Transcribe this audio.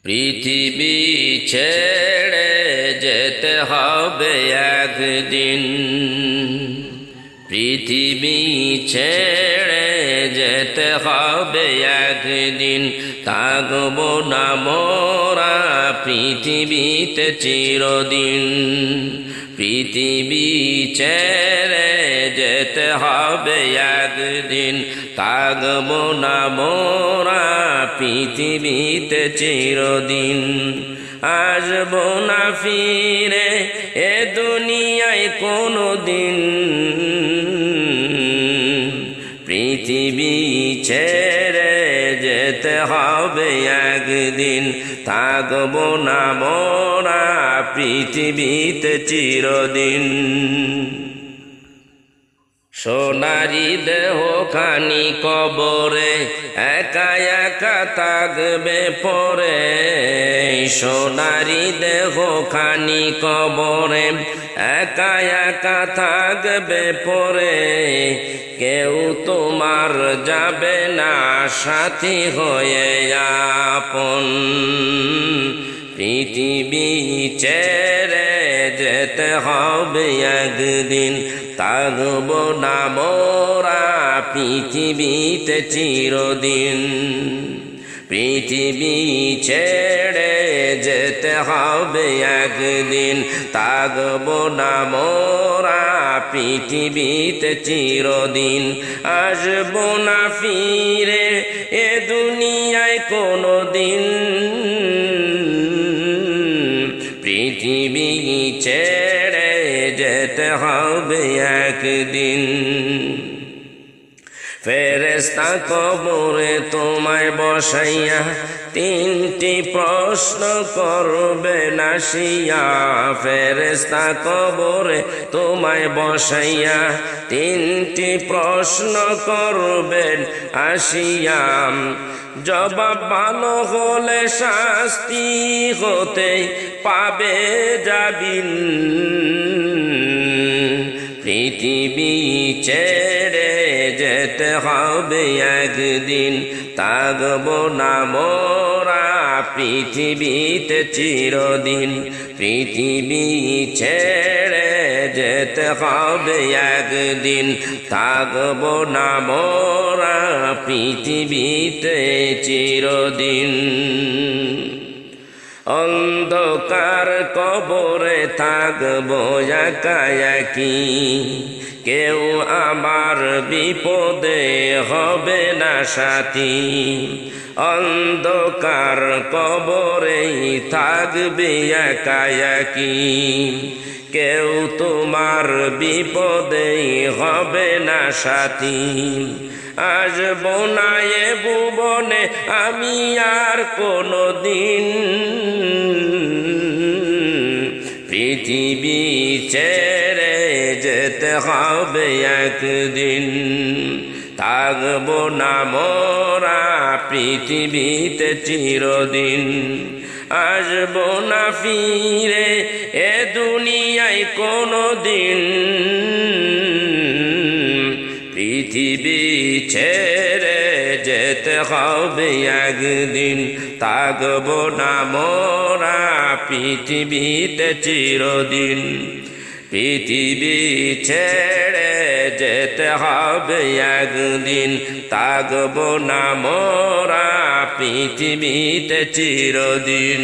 পৃথিবী ছেড়ে যেতে হবে একদিন, পৃথিবী ছেড়ে যেতে হবে একদিন। থাকবো না মোরা পৃথিবীতে চিরদিন, পৃথিবী ছেড়ে যেতে হবে একদিন। থাকবো না মোরা পৃথিবীতে চিরদিন। আসবো না ফিরে এ দুনিয়ায় কোনো দিন, পৃথিবী ছেড়ে যেতে হবে একদিন। থাকবো না মোরা পৃথিবীতে চিরদিন। সোনারি দেহ খানি কবরে একা একা থাকবে পরে, সোনারি দেহ খানি কবরে একা একা থাকবে পরে। কেউ তোমার যাবে না সাথী হয়ে আপন, পৃথিবী ছেড়ে যেতে হবে একদিন। থাকবো না মোরা পৃথিবীতে চিরদিন, পৃথিবী ছেড়ে যেতে হবে একদিন। থাকবো না মোরা পৃথিবীতে চিরদিন। আসবো না ফিরে এ দুনিয়ায় কোনো দিন, পৃথিবী ছেড়ে যেতে হবে একদিন। ফেরেশতা কবরে তোমায় বসাইয়া তিনটি প্রশ্ন করবেন আসিয়া, ফেরেশতা কবরে তোমায় বসাইয়া তিনটি প্রশ্ন করবেন আসিয়া। জবাব ভালো হলে শাস্তি হতে পাবে যাবিন, পৃথিবী ছেড়ে যেতে হবে একদিন। থাকবো না মোরা পৃথিবীতে চিরদিন, পৃথিবী ছেড়ে যেতে হবে একদিন। থাকবো না মোরা পৃথিবীতে চিরদিন। অন্ধকার কবরে থাকবো একা একি, কেউ আমার বিপদে হবে না সাথী। অন্ধকার কবরেই থাকবে একা একি, কেউ তোমার বিপদেই হবে না সাথী। আসবো না এ ভুবনে আমি আর কোনো দিন, পৃথিবী ছেড়ে যেতে হবে একদিন। থাকবো না মোরা পৃথিবীতে চিরদিন। আসবো না ফিরে এ দুনিয়ায় কোনো দিন, পৃথিবী ছেড়ে যেতে হবে একদিন। থাকবো না মোরা পৃথিবীতে চিরদিন, পৃথিবী ছেড়ে যেতে হবে একদিন। থাকবো না মোরা পৃথিবীতে চিরদিন।